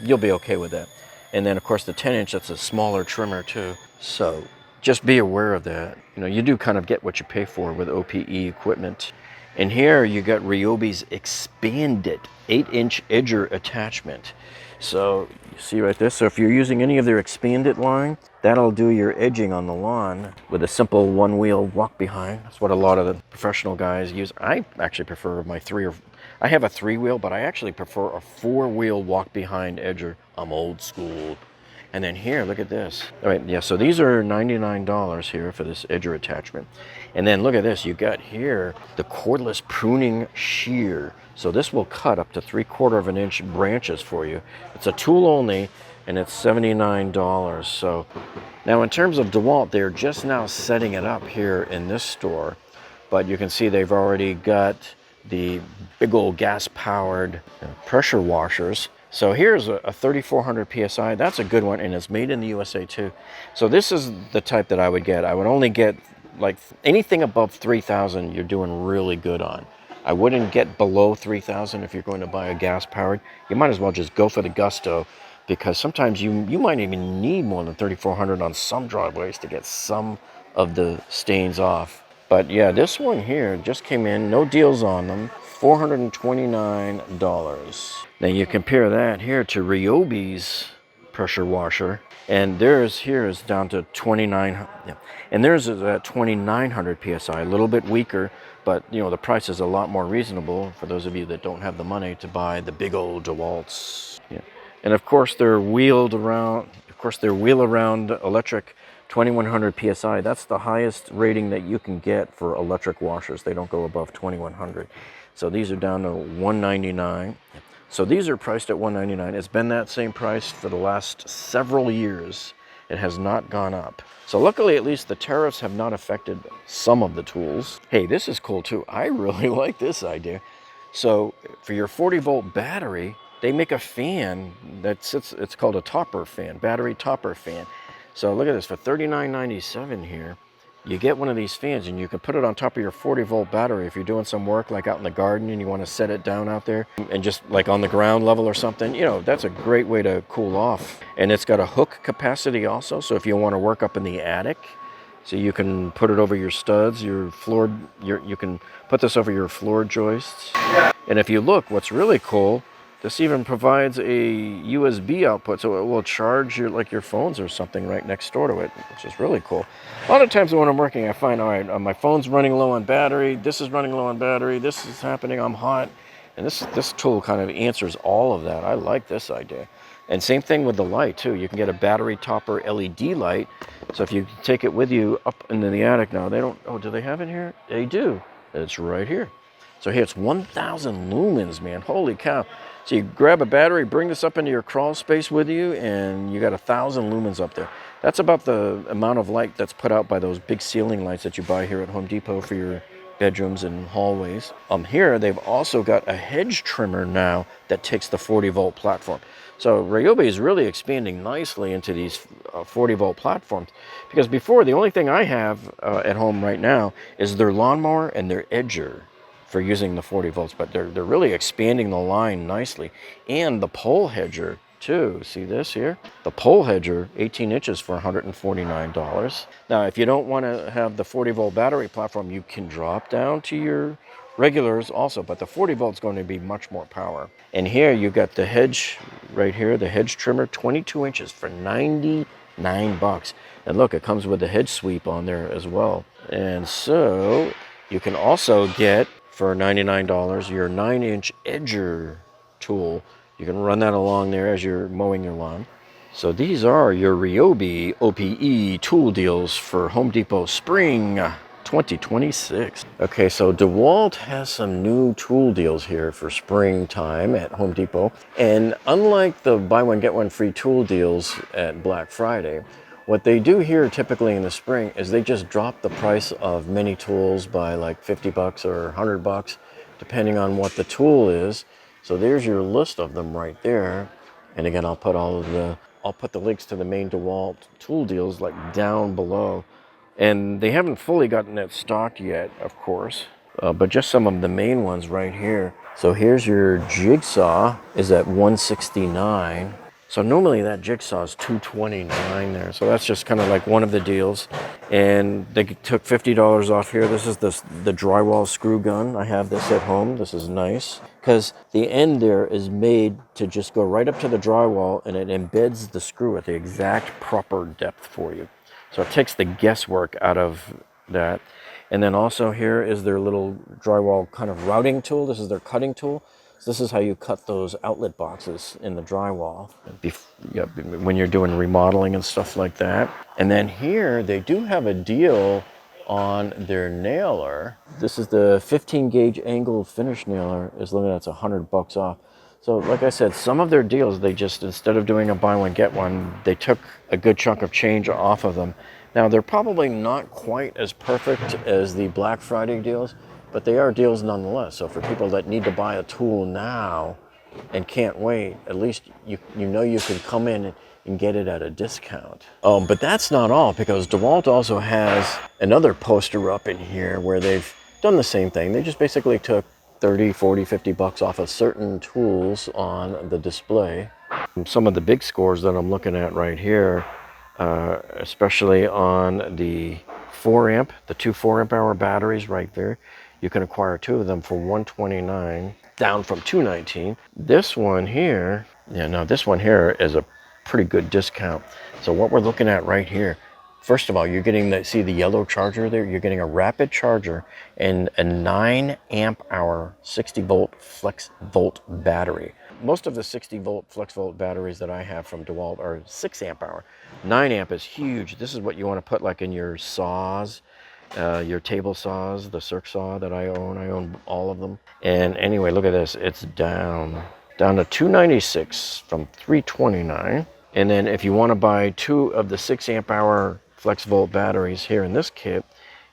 you'll be okay with that. And then, of course, the 10-inch, that's a smaller trimmer, too. So just be aware of that. You know, you do kind of get what you pay for with OPE equipment. And here you got Ryobi's expanded 8-inch edger attachment. So you see right there, so if you're using any of their expanded line, that'll do your edging on the lawn with a simple one-wheel walk behind. That's what a lot of the professional guys use. I actually prefer my I have a 3-wheel, but I actually prefer a 4-wheel walk behind edger. I'm old school. And then here, look at this. All right, yeah, so these are $99 here for this edger attachment. And then look at this, you got here the cordless pruning shear. So this will cut up to 3/4 inch branches for you. It's a tool only, and it's $79. So now in terms of DeWalt, they're just now setting it up here in this store. But you can see they've already got the big old gas-powered pressure washers. So here's a 3400 PSI. That's a good one, and it's made in the USA too. So this is the type that I would get. I would only get like anything above 3,000, you're doing really good on. I wouldn't get below 3,000 if you're going to buy a gas-powered. You might as well just go for the Gusto, because sometimes you might even need more than 3,400 on some driveways to get some of the stains off. But yeah, this one here just came in, no deals on them, $429. Now you compare that here to Ryobi's pressure washer, and theirs here is down to 29, and theirs is at 2,900 PSI, a little bit weaker, but you know, the price is a lot more reasonable for those of you that don't have the money to buy the big old DeWalt's. Yeah. And of course they're wheeled around, wheel around electric 2100 PSI. That's the highest rating that you can get for electric washers. They don't go above 2100. So these are down to $199. So these are priced at $199. It's been that same price for the last several years. It has not gone up. So luckily, at least the tariffs have not affected some of the tools. Hey, this is cool too. I really like this idea. So for your 40-volt battery, they make a fan that sits, it's called a topper fan, battery topper fan. So look at this, for $39.97 here, you get one of these fans and you can put it on top of your 40-volt battery if you're doing some work like out in the garden and you want to set it down out there and just like on the ground level or something. You know, that's a great way to cool off. And it's got a hook capacity also, so if you want to work up in the attic, so you can put it over your studs, your floor, you can put this over your floor joists. And if you look, what's really cool, this even provides a USB output, so it will charge your like your phones or something right next door to it, which is really cool. A lot of times when I'm working, I find, all right, my phone's running low on battery, this is running low on battery, this is happening, I'm hot. And this tool kind of answers all of that. I like this idea. And same thing with the light too. You can get a battery topper LED light. So if you take it with you up into the attic now, they don't, oh, do they have it here? They do. It's right here. So here it's 1,000 lumens, man. Holy cow. So you grab a battery, bring this up into your crawl space with you, and you got 1,000 lumens up there. That's about the amount of light that's put out by those big ceiling lights that you buy here at Home Depot for your bedrooms and hallways. Here they've also got a hedge trimmer now that takes the 40-volt platform. So Ryobi is really expanding nicely into these 40-volt platforms, because before the only thing I have at home right now is their lawnmower and their edger for using the 40 volts, but they're really expanding the line nicely. And the pole hedger too. See this here? The pole hedger, 18 inches for $149. Now, if you don't want to have the 40-volt battery platform, you can drop down to your regulars also, but the 40 volts going to be much more power. And here you got the hedge right here, the hedge trimmer, 22 inches for $99. And look, it comes with the hedge sweep on there as well. And so you can also get for $99 your 9-inch edger tool. You can run that along there as you're mowing your lawn. So these are your Ryobi OPE tool deals for Home Depot Spring 2026. Okay, so DeWalt has some new tool deals here for springtime at Home Depot. And unlike the buy one, get one free tool deals at Black Friday, what they do here typically in the spring is they just drop the price of many tools by like 50 bucks or 100 bucks, depending on what the tool is. So there's your list of them right there. And again, I'll put the links to the main DeWalt tool deals like down below. And they haven't fully gotten it stocked yet, of course, but just some of the main ones right here. So here's your jigsaw is at $169. So normally that jigsaw is $229 there. So that's just kind of like one of the deals. And they took $50 off here. This is the drywall screw gun. I have this at home. This is nice because the end there is made to just go right up to the drywall, and it embeds the screw at the exact proper depth for you. So it takes the guesswork out of that. And then also here is their little drywall kind of routing tool. This is their cutting tool. So this is how you cut those outlet boxes in the drywall when you're doing remodeling and stuff like that. And then here they do have a deal on their nailer. This is the 15 gauge angled finish nailer. Is looking at $100 off. So like I said, some of their deals, they just, instead of doing a buy one, get one, they took a good chunk of change off of them. Now, they're probably not quite as perfect as the Black Friday deals, but they are deals nonetheless. So for people that need to buy a tool now and can't wait, at least you know you can come in and get it at a discount. But that's not all, because DeWalt also has another poster up in here where they've done the same thing. They just basically took 30, 40, 50 bucks off of certain tools on the display. Some of the big scores that I'm looking at right here, especially on the 4-amp, the two 4-amp hour batteries right there. You can acquire two of them for $129, down from $219. This one here, this one here is a pretty good discount. So what we're looking at right here, First of all, you're getting see the yellow charger there? You're getting a rapid charger and a 9 amp hour 60 volt flex volt battery. Most of the 60 volt flex volt batteries that I have from DeWalt are 6 amp hour. 9 amp is huge. This is what you want to put like in your saws, your table saws, the circ saw that I own. I own all of them. And anyway, look at this. It's down to 296 from 329. And then if you want to buy 2 of the 6 amp hour flex volt batteries here in this kit,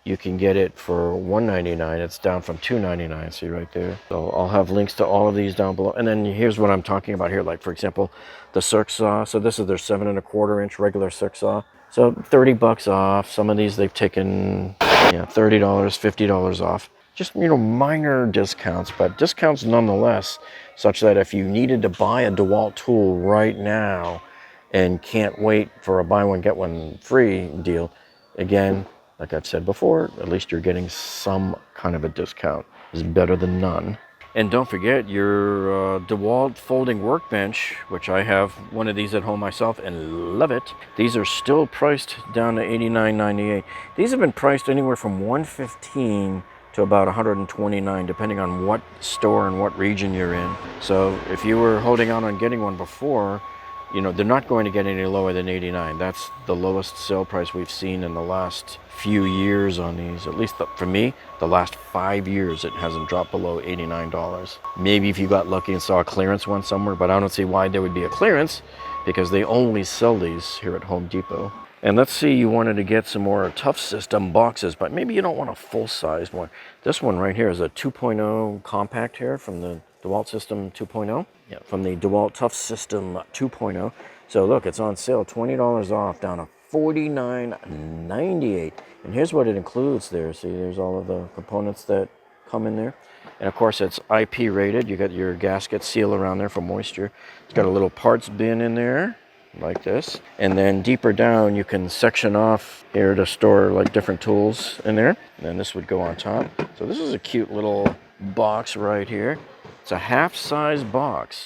you can get it for $199. It's down from $299. See right there. So I'll have links to all of these down below. And then here's what I'm talking about here. Like for example, the circ saw. So this is their 7¼ inch regular circ saw. So $30 off. Some of these they've taken, yeah, $30, $50 off. Just, you know, minor discounts, but discounts nonetheless, such that if you needed to buy a DeWalt tool right now and can't wait for a buy one get one free deal, again, like I've said before, at least you're getting some kind of a discount. It's better than none. And don't forget your DeWalt folding workbench, which I have one of these at home myself and love it. These are still priced down to $89.98. These have been priced anywhere from $115 to about $129, depending on what store and what region you're in. So if you were holding out on getting one before, you know, they're not going to get any lower than $89. That's the lowest sale price we've seen in the last few years on these. At least for me, the last 5 years, it hasn't dropped below $89. Maybe if you got lucky and saw a clearance one somewhere, but I don't see why there would be a clearance because they only sell these here at Home Depot. And let's see, you wanted to get some more Tough System boxes, but maybe you don't want a full-sized one. This one right here is a 2.0 compact here from the DeWalt System 2.0. Yeah, from the DeWalt Tough System 2.0. So look, it's on sale, $20 off, down to $49.98. And here's what it includes there. See, there's all of the components that come in there. And of course, it's IP rated. You got your gasket seal around there for moisture. It's got a little parts bin in there, like this. And then deeper down, you can section off here to store like different tools in there. And then this would go on top. So this is a cute little box right here. It's a half-size box.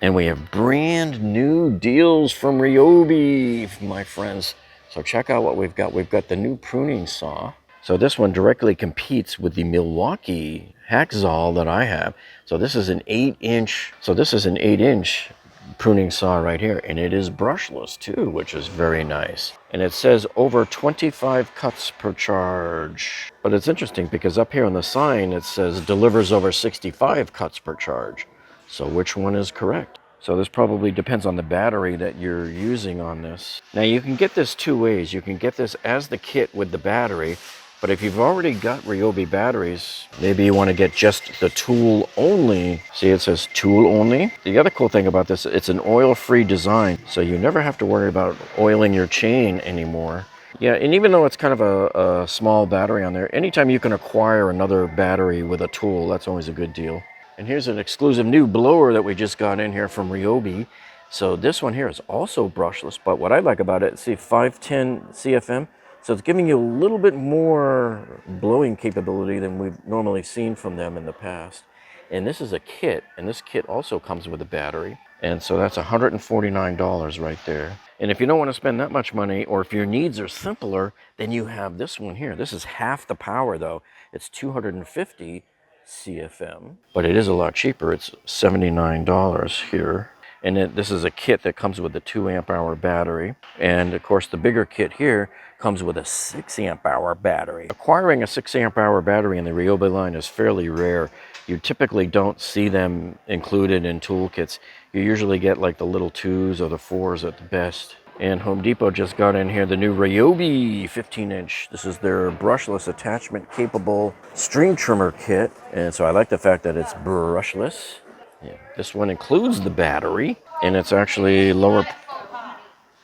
And we have brand new deals from Ryobi, my friends. So check out what we've got. We've got the new pruning saw. So this one directly competes with the Milwaukee Hacksaw that I have. So this is an 8-inch. So this is an 8-inch pruning saw right here, and it is brushless too, which is very nice. And it says over 25 cuts per charge. But it's interesting because up here on the sign it says delivers over 65 cuts per charge. So which one is correct? So this probably depends on the battery that you're using on this. Now you can get this 2 ways. You can get this as the kit with the battery, but if you've already got Ryobi batteries, maybe you want to get just the tool only. See, it says tool only. The other cool thing about this, it's an oil-free design, so you never have to worry about oiling your chain anymore. Yeah, and even though it's kind of a small battery on there, anytime you can acquire another battery with a tool, that's always a good deal. And here's an exclusive new blower that we just got in here from Ryobi. So this one here is also brushless, but what I like about it, see, 510 CFM. So it's giving you a little bit more blowing capability than we've normally seen from them in the past. And this is a kit, and this kit also comes with a battery. And so that's $149 right there. And if you don't want to spend that much money, or if your needs are simpler, then you have this one here. This is half the power though. It's 250 CFM, but it is a lot cheaper. It's $79 here. And this is a kit that comes with a 2 amp hour battery. And of course, the bigger kit here comes with a 6 amp hour battery. Acquiring a 6 amp hour battery in the Ryobi line is fairly rare. You typically don't see them included in toolkits. You usually get like the little 2s or the 4s at the best. And Home Depot just got in here the new Ryobi 15-inch. This is their brushless attachment capable string trimmer kit. And so I like the fact that it's brushless. Yeah, this one includes the battery, and it's actually lower.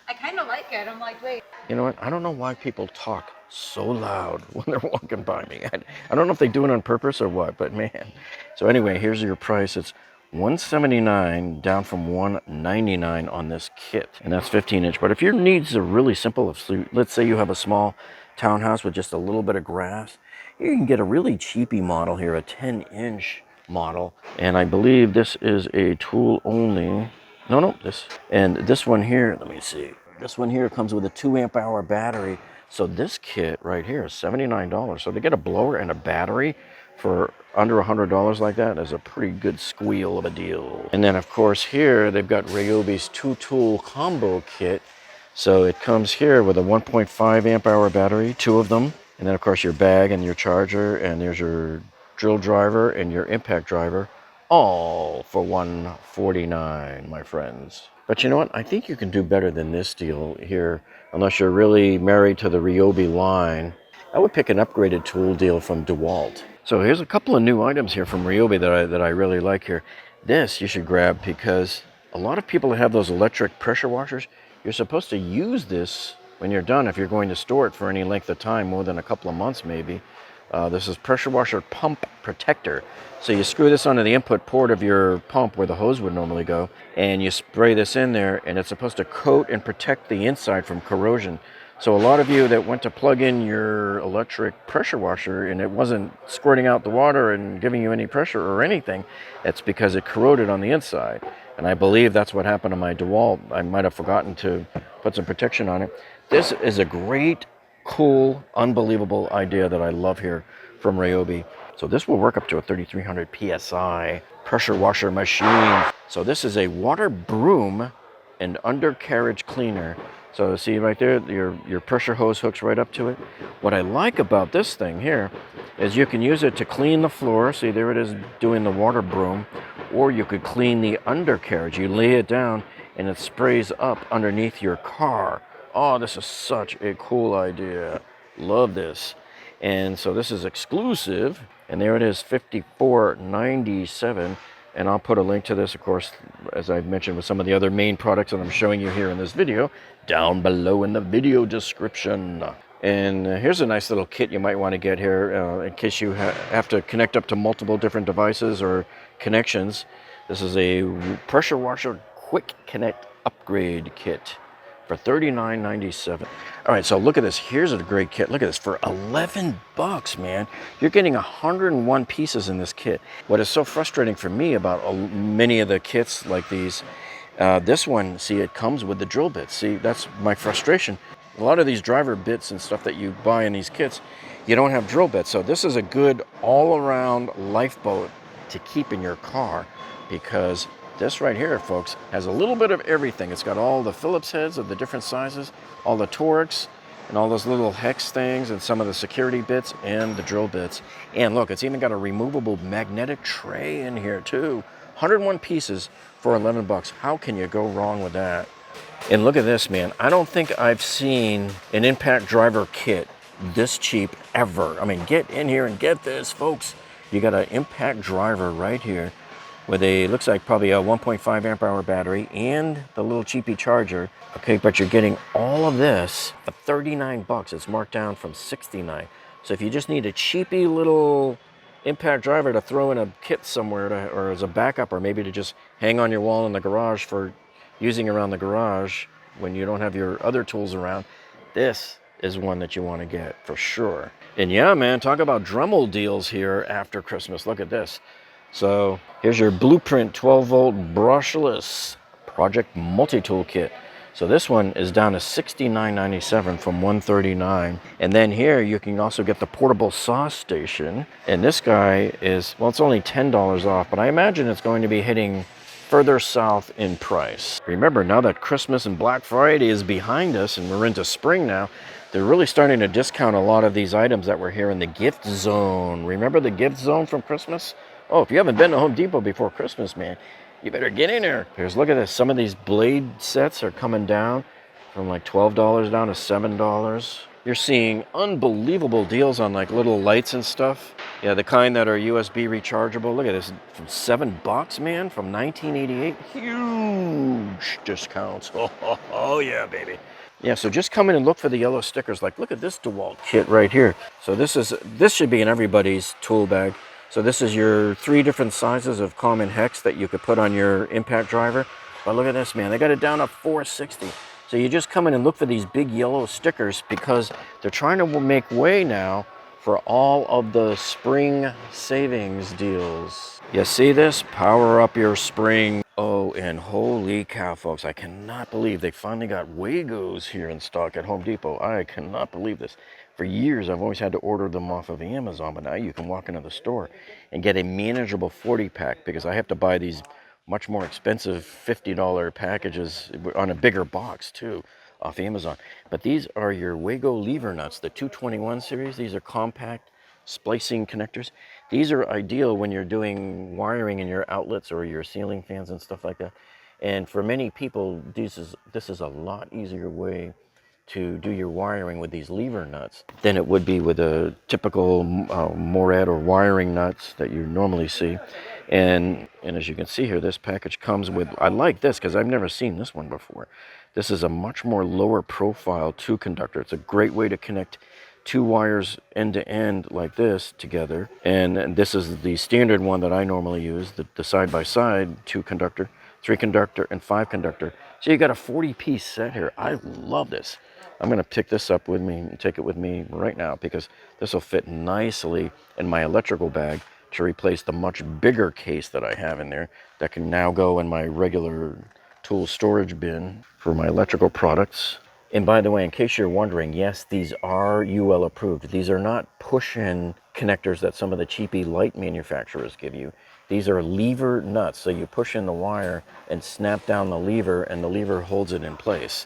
I kind of like it. I'm like, wait. You know what? I don't know why people talk so loud when they're walking by me. I don't know if they do it on purpose or what, but man. So anyway, here's your price. It's $179 down from $199 on this kit, and that's 15-inch. But if your needs are really simple, if let's say you have a small townhouse with just a little bit of grass, you can get a really cheapy model here, a 10-inch model, and I believe this is a tool only. No, this, and this one here, let me see, This one here comes with a 2 amp hour battery. So this kit right here is $79. So to get a blower and a battery for under $100 like that is a pretty good squeal of a deal. And then of course here they've got Ryobi's 2-tool combo kit. So it comes here with a 1.5 amp hour battery, 2 of them. And then of course your bag and your charger, and there's your drill driver and your impact driver, all for $149, my friends. But you know what? I think you can do better than this deal here, unless you're really married to the Ryobi line. I would pick an upgraded tool deal from DeWalt. So here's a couple of new items here from Ryobi that I really like here. This you should grab because a lot of people that have those electric pressure washers, you're supposed to use this when you're done if you're going to store it for any length of time, more than a couple of months maybe. This is pressure washer pump protector. So you screw this onto the input port of your pump where the hose would normally go, and you spray this in there, and it's supposed to coat and protect the inside from corrosion. So a lot of you that went to plug in your electric pressure washer and it wasn't squirting out the water and giving you any pressure or anything, that's because it corroded on the inside. And I believe that's what happened to my DeWalt. I might have forgotten to put some protection on it. This is a great, cool, unbelievable idea that I love here from Ryobi. So this will work up to a 3,300 PSI pressure washer machine. So this is a water broom and undercarriage cleaner. So see right there, your pressure hose hooks right up to it. What I like about this thing here is you can use it to clean the floor. See, there it is doing the water broom. Or you could clean the undercarriage. You lay it down and it sprays up underneath your car. Oh, this is such a cool idea. Love this. And so this is exclusive. And there it is, $54.97. And I'll put a link to this, of course, as I've mentioned with some of the other main products that I'm showing you here in this video, down below in the video description. And here's a nice little kit you might want to get here in case you have to connect up to multiple different devices or connections. This is a pressure washer quick connect upgrade kit for $39.97. All right, so look at this. Here's a great kit. Look at this. For 11 bucks, man, you're getting 101 pieces in this kit. What is so frustrating for me about many of the kits like these, this one, see, it comes with the drill bits. See, that's my frustration. A lot of these driver bits and stuff that you buy in these kits, you don't have drill bits. So this is a good all-around lifeboat to keep in your car, because this right here, folks, has a little bit of everything. It's got all the Phillips heads of the different sizes, all the Torx, and all those little hex things, and some of the security bits and the drill bits. And look, it's even got a removable magnetic tray in here too. 101 pieces for 11 bucks. How can you go wrong with that? And look at this, man. I don't think I've seen an impact driver kit this cheap ever. I mean, get in here and get this, folks. You got an impact driver right here with a, looks like probably a 1.5 amp hour battery and the little cheapy charger. Okay, but you're getting all of this for 39 bucks. It's marked down from 69. So if you just need a cheapy little impact driver to throw in a kit somewhere or as a backup, or maybe to just hang on your wall in the garage for using around the garage when you don't have your other tools around, this is one that you want to get for sure. And yeah, man, talk about Dremel deals here after Christmas. Look at this. So here's your Blueprint 12-volt brushless project multi-tool kit. So this one is down to $69.97 from $139. And then here you can also get the portable saw station. And this guy is, well, it's only $10 off, but I imagine it's going to be hitting further south in price. Remember, now that Christmas and Black Friday is behind us and we're into spring now, they're really starting to discount a lot of these items that were here in the gift zone. Remember the gift zone from Christmas? Oh, if you haven't been to Home Depot before Christmas, man, you better get in there. Here's, look at this. Some of these blade sets are coming down from like $12 down to $7. You're seeing unbelievable deals on like little lights and stuff. Yeah, the kind that are USB rechargeable. Look at this, from $7, man, from 1988. Huge discounts. Oh yeah, baby. Yeah, so just come in and look for the yellow stickers. Like, look at this DeWalt kit right here. So this should be in everybody's tool bag. So this is your 3 different sizes of common hex that you could put on your impact driver. But look at this, man. They got it down to $460. So you just come in and look for these big yellow stickers because they're trying to make way now for all of the spring savings deals. You see this? Power up your spring. Oh, and holy cow, folks, I cannot believe they finally got Wagos here in stock at Home Depot. I cannot believe this. For years, I've always had to order them off of Amazon, but now you can walk into the store and get a manageable 40-pack because I have to buy these much more expensive $50 packages on a bigger box, too, off Amazon. But these are your Wago lever nuts, the 221 series. These are compact splicing connectors. These are ideal when you're doing wiring in your outlets or your ceiling fans and stuff like that. And for many people, this is a lot easier way to do your wiring with these lever nuts than it would be with a typical Moret or wiring nuts that you normally see. And as you can see here, this package comes with, I like this because I've never seen this one before. This is a much more lower profile 2 conductor. It's a great way to connect 2 wires end to end like this together. And this is the standard one that I normally use, the side-by-side 2 conductor, 3 conductor, and 5 conductor. So you got a 40-piece set here. I love this. I'm gonna pick this up with me and take it with me right now because this will fit nicely in my electrical bag to replace the much bigger case that I have in there that can now go in my regular tool storage bin for my electrical products. And by the way, in case you're wondering, yes, these are UL approved. These are not push-in connectors that some of the cheapy light manufacturers give you. These are lever nuts. So you push in the wire and snap down the lever and the lever holds it in place.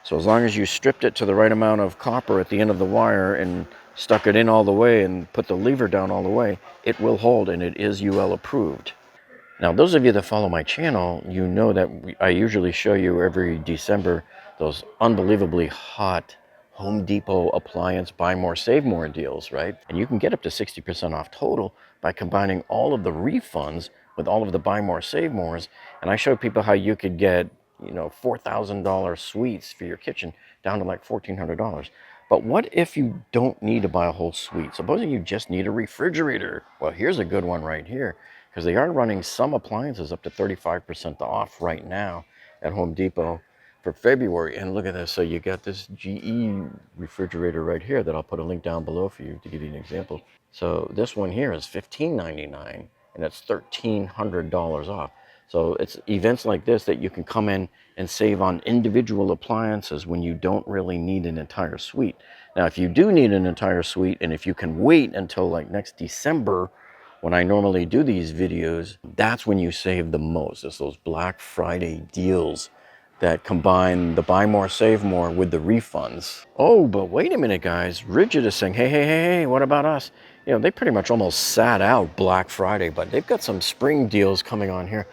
So as long as you stripped it to the right amount of copper at the end of the wire and stuck it in all the way and put the lever down all the way, it will hold and it is UL approved. Now, those of you that follow my channel, you know that I usually show you every December those unbelievably hot Home Depot appliance buy more, save more deals, right? And you can get up to 60% off total by combining all of the refunds with all of the buy more, save mores. And I show people how you could get, you know, $4,000 suites for your kitchen down to like $1,400. But what if you don't need to buy a whole suite? Supposing you just need a refrigerator. Well, here's a good one right here, because they are running some appliances up to 35% off right now at Home Depot for February. And look at this. So you got this GE refrigerator right here that I'll put a link down below for you to give you an example. So this one here is $1,599 and it's $1,300 off. So it's events like this that you can come in and save on individual appliances when you don't really need an entire suite. Now, if you do need an entire suite, and if you can wait until like next December, when I normally do these videos, that's when you save the most. It's those Black Friday deals that combine the buy more, save more with the refunds. Oh, but wait a minute, guys. Rigid is saying, hey, what about us? You know, they pretty much almost sat out Black Friday, but they've got some spring deals coming on here.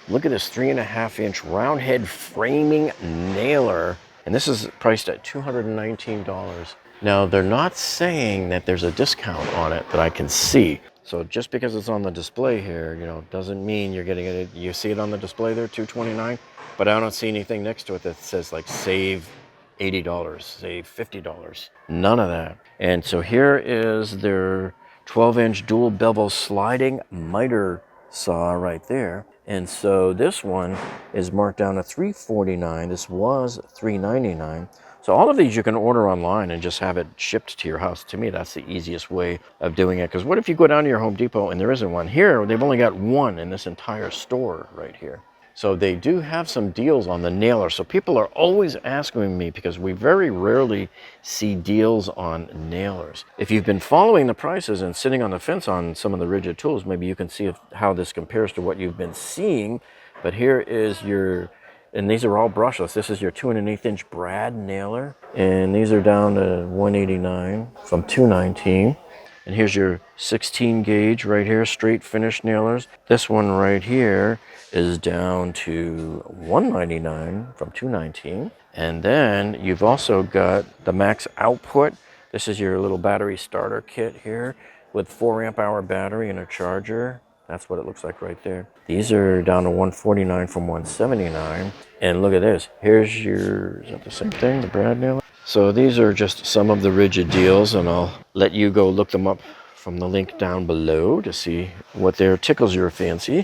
Look at this 3.5-inch round head framing nailer. And this is priced at $219. Now, they're not saying that there's a discount on it that I can see. So just because it's on the display here, you know, doesn't mean you're getting it. You see it on the display there, $229, but I don't see anything next to it that says like save $80, save $50. None of that. And so here is their 12-inch dual bevel sliding miter saw right there. And so this one is marked down to $349. This was $399. So all of these you can order online and just have it shipped to your house. To me, that's the easiest way of doing it. Because what if you go down to your Home Depot and there isn't one? Here, they've only got one in this entire store right here. So they do have some deals on the nailer. So people are always asking me, because we very rarely see deals on nailers. If you've been following the prices and sitting on the fence on some of the rigid tools, maybe you can see how this compares to what you've been seeing. But here is your, and these are all brushless. This is your 2.1/8-inch brad nailer. And these are down to $189 from $219. And here's your 16 gauge right here, straight finish nailers. This one right here is down to $199 from $219. And then you've also got the max output. This is your little battery starter kit here with 4-amp-hour battery and a charger. That's what it looks like right there. These are down to $149 from $179. And look at this. Here's your, is that the same thing, the brad nailer? So these are just some of the rigid deals, and I'll let you go look them up from the link down below to see what there tickles your fancy.